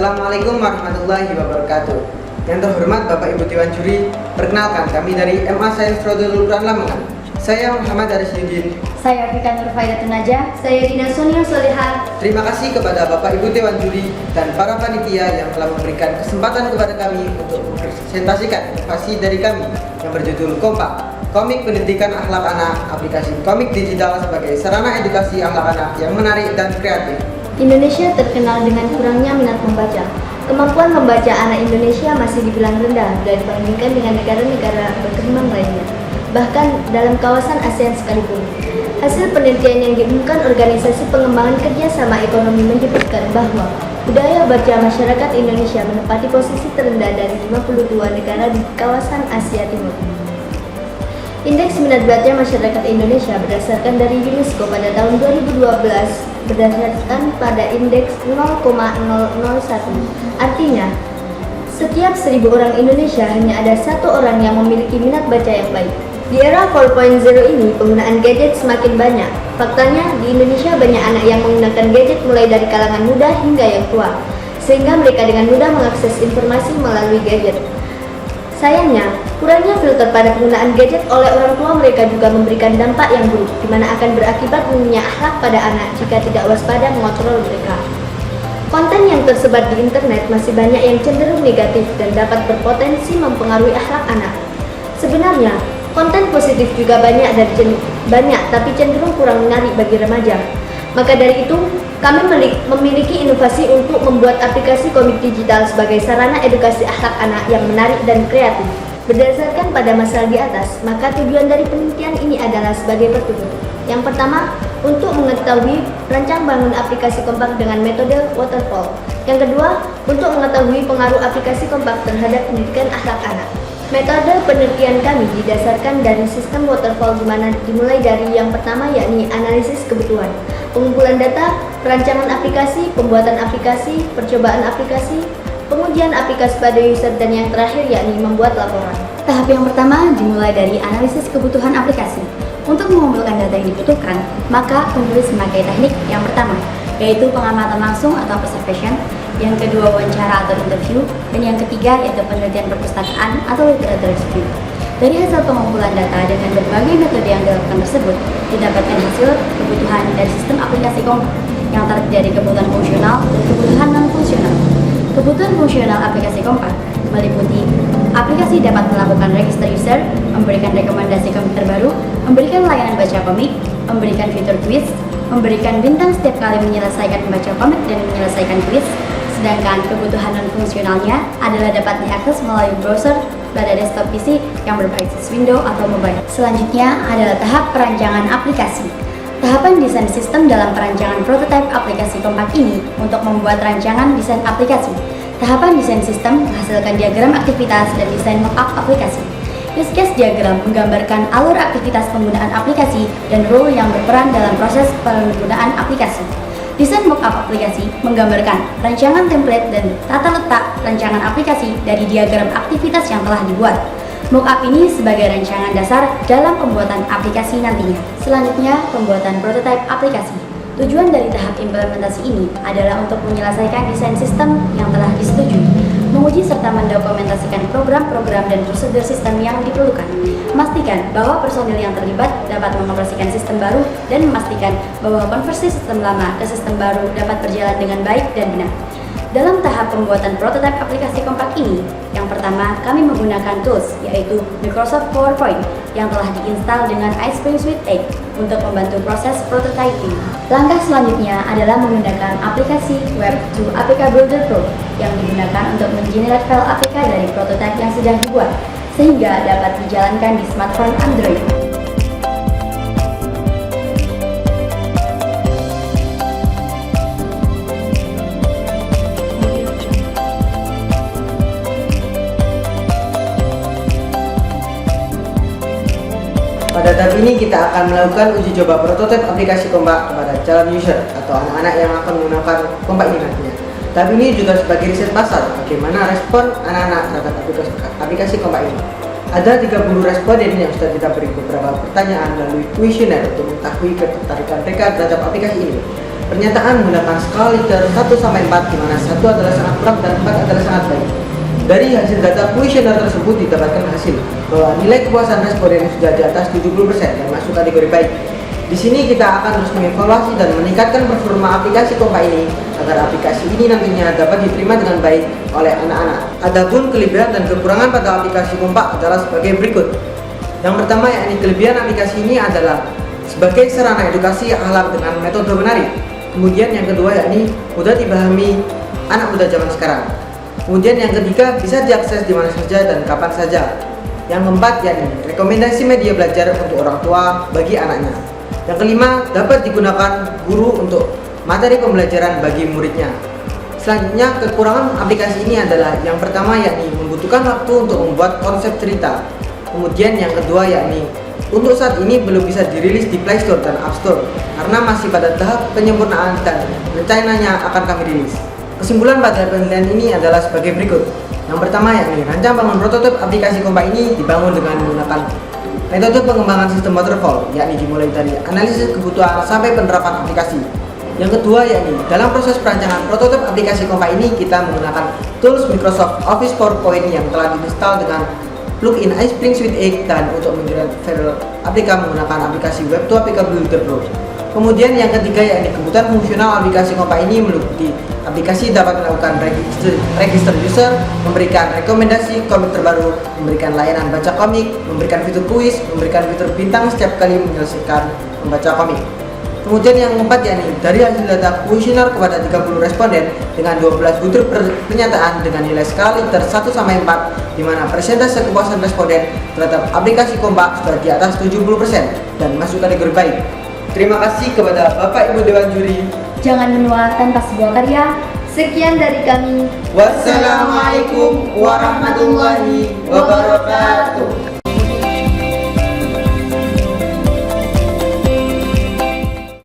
Assalamualaikum warahmatullahi wabarakatuh. Yang terhormat Bapak Ibu Dewan Juri, perkenalkan kami dari MA Sains Rodul Quran Lamongan. Saya Muhammad Arisuddin. Saya Fika Nurfaidatun Najah. Saya Dina Sonia Solihah. Terima kasih kepada Bapak Ibu Dewan Juri dan para panitia yang telah memberikan kesempatan kepada kami untuk mempresentasikan inovasi dari kami yang berjudul Kompak, Komik Pendidikan Akhlak Anak, aplikasi komik digital sebagai sarana edukasi akhlak anak yang menarik dan kreatif. Indonesia terkenal dengan kurangnya minat membaca. Kemampuan membaca anak Indonesia masih dibilang rendah bila dibandingkan dengan negara-negara berkembang lainnya, bahkan dalam kawasan ASEAN sekalipun. Hasil penelitian yang diumumkan Organisasi Pengembangan Kerjasama Ekonomi menyebutkan bahwa budaya baca masyarakat Indonesia menempati posisi terendah dari 52 negara di kawasan Asia Timur. Indeks minat baca masyarakat Indonesia berdasarkan dari UNESCO pada tahun 2012 berdasarkan pada indeks 0,001. Artinya, setiap 1000 orang Indonesia hanya ada 1 orang yang memiliki minat baca yang baik. Di era 4.0 ini, penggunaan gadget semakin banyak. Faktanya, di Indonesia banyak anak yang menggunakan gadget mulai dari kalangan muda hingga yang tua, sehingga mereka dengan mudah mengakses informasi melalui gadget. Sayangnya, kurangnya filter pada penggunaan gadget oleh orang tua mereka juga memberikan dampak yang buruk, di mana akan berakibat minimnya akhlak pada anak jika tidak waspada mengontrol mereka. Konten yang tersebar di internet masih banyak yang cenderung negatif dan dapat berpotensi mempengaruhi akhlak anak. Sebenarnya, konten positif juga banyak tapi cenderung kurang menarik bagi remaja. Maka dari itu, kami memiliki inovasi untuk membuat aplikasi komik digital sebagai sarana edukasi akhlak anak yang menarik dan kreatif. Berdasarkan pada masalah di atas, maka tujuan dari penelitian ini adalah sebagai berikut. Yang pertama, untuk mengetahui rancang bangun aplikasi kompak dengan metode waterfall. Yang kedua, untuk mengetahui pengaruh aplikasi kompak terhadap pendidikan akhlak anak. Metode penelitian kami didasarkan dari sistem waterfall di mana dimulai dari yang pertama yakni analisis kebutuhan, pengumpulan data, perancangan aplikasi, pembuatan aplikasi, percobaan aplikasi, pengujian aplikasi pada user, dan yang terakhir yakni membuat laporan. Tahap yang pertama dimulai dari analisis kebutuhan aplikasi. Untuk mengumpulkan data yang dibutuhkan, maka penulis memakai teknik yang pertama, yaitu pengamatan langsung atau observation, yang kedua wawancara atau interview, dan yang ketiga yaitu penelitian perpustakaan atau literature review. Dari hasil pengumpulan data dengan berbagai metode yang dilakukan tersebut, didapatkan hasil kebutuhan dari sistem aplikasi kompak yang terdiri dari kebutuhan fungsional dan kebutuhan non-fungsional. Kebutuhan fungsional aplikasi kompak meliputi aplikasi dapat melakukan register user, memberikan rekomendasi komik terbaru, memberikan layanan baca komik, memberikan fitur quiz, memberikan bintang setiap kali menyelesaikan membaca komik dan menyelesaikan quiz. Sedangkan kebutuhan non-fungsionalnya adalah dapat diakses melalui browser pada desktop PC yang berbasis Windows atau mobile. Selanjutnya adalah tahap perancangan aplikasi. Tahapan desain sistem dalam perancangan prototipe aplikasi kompak ini untuk membuat rancangan desain aplikasi. Tahapan desain sistem menghasilkan diagram aktivitas dan desain mockup aplikasi. Use case diagram menggambarkan alur aktivitas penggunaan aplikasi dan role yang berperan dalam proses penggunaan aplikasi. Desain mockup aplikasi menggambarkan rancangan template dan tata letak rancangan aplikasi dari diagram aktivitas yang telah dibuat. Mockup ini sebagai rancangan dasar dalam pembuatan aplikasi nantinya. Selanjutnya, pembuatan prototipe aplikasi. Tujuan dari tahap implementasi ini adalah untuk menyelesaikan desain sistem yang telah disetujui, menguji serta mendokumentasikan program-program dan prosedur sistem yang diperlukan, memastikan bahwa personil yang terlibat dapat mengoperasikan sistem baru, dan memastikan bahwa konversi sistem lama ke sistem baru dapat berjalan dengan baik dan benar. Dalam tahap pembuatan prototipe aplikasi kompak ini, yang pertama kami menggunakan tools yaitu Microsoft PowerPoint yang telah diinstal dengan iSpring Suite 8 untuk membantu proses prototyping. Langkah selanjutnya adalah menggunakan aplikasi Web to APK Builder Pro yang digunakan untuk mengenerate file APK dari prototipe yang sudah dibuat, sehingga dapat dijalankan di smartphone Android. Pada tahap ini kita akan melakukan uji coba prototipe aplikasi kompak kepada calon user atau anak-anak yang akan menggunakan kompak ini nantinya. Tahap ini juga sebagai riset pasar, bagaimana respon anak-anak terhadap aplikasi kompak ini. Ada 30 responden yang sudah kita beri beberapa pertanyaan melalui kuesioner untuk mengetahui ketertarikan mereka terhadap aplikasi ini. Pernyataan menggunakan skala liter 1-4 di mana 1 adalah sangat kurang dan 4 adalah sangat baik. Dari hasil data kuesioner tersebut didapatkan hasil bahwa nilai kepuasan responden sudah di atas 70% dan masuk kategori baik. Di sini kita akan terus mengevaluasi dan meningkatkan performa aplikasi Kompa ini agar aplikasi ini nantinya dapat diterima dengan baik oleh anak-anak. Adapun kelebihan dan kekurangan pada aplikasi Kompa adalah sebagai berikut. Yang pertama yakni kelebihan aplikasi ini adalah sebagai sarana edukasi alam dengan metode menarik. Kemudian yang kedua yakni mudah dipahami anak muda zaman sekarang. Kemudian yang ketiga bisa diakses di mana saja dan kapan saja. Yang keempat yakni rekomendasi media belajar untuk orang tua bagi anaknya. Yang kelima, dapat digunakan guru untuk materi pembelajaran bagi muridnya. Selanjutnya, kekurangan aplikasi ini adalah yang pertama yakni membutuhkan waktu untuk membuat konsep cerita. Kemudian yang kedua yakni untuk saat ini belum bisa dirilis di Play Store dan App Store karena masih pada tahap penyempurnaan dan rencananya akan kami rilis. Kesimpulan pada penelitian ini adalah sebagai berikut. Yang pertama yakni rancang bangun prototip aplikasi Kompa ini dibangun dengan menggunakan metode pengembangan sistem waterfall, yakni dimulai dari analisis kebutuhan sampai penerapan aplikasi. Yang kedua yakni dalam proses perancangan prototip aplikasi Kompa ini kita menggunakan tools Microsoft Office PowerPoint yang telah diinstal dengan plugin iSpring Suite 8 dan untuk menginstal aplikasi menggunakan aplikasi Web2 APK Builder Pro. Kemudian yang ketiga yakni kebutuhan fungsional aplikasi Kompa ini meliputi aplikasi dapat melakukan register user, memberikan rekomendasi komik terbaru, memberikan layanan baca komik, memberikan fitur kuis, memberikan fitur bintang setiap kali menyelesaikan membaca komik. Kemudian yang keempat yakni dari hasil data kuesioner kepada 30 responden dengan 12 butir pernyataan dengan nilai skala liter 1-4 di mana persentase kepuasan responden terhadap aplikasi Kompa sudah di atas 70% dan masuk kategori baik. Terima kasih kepada Bapak Ibu Dewan Juri. Jangan menua tanpa sebuah karya. Sekian dari kami. Wassalamualaikum warahmatullahi wabarakatuh.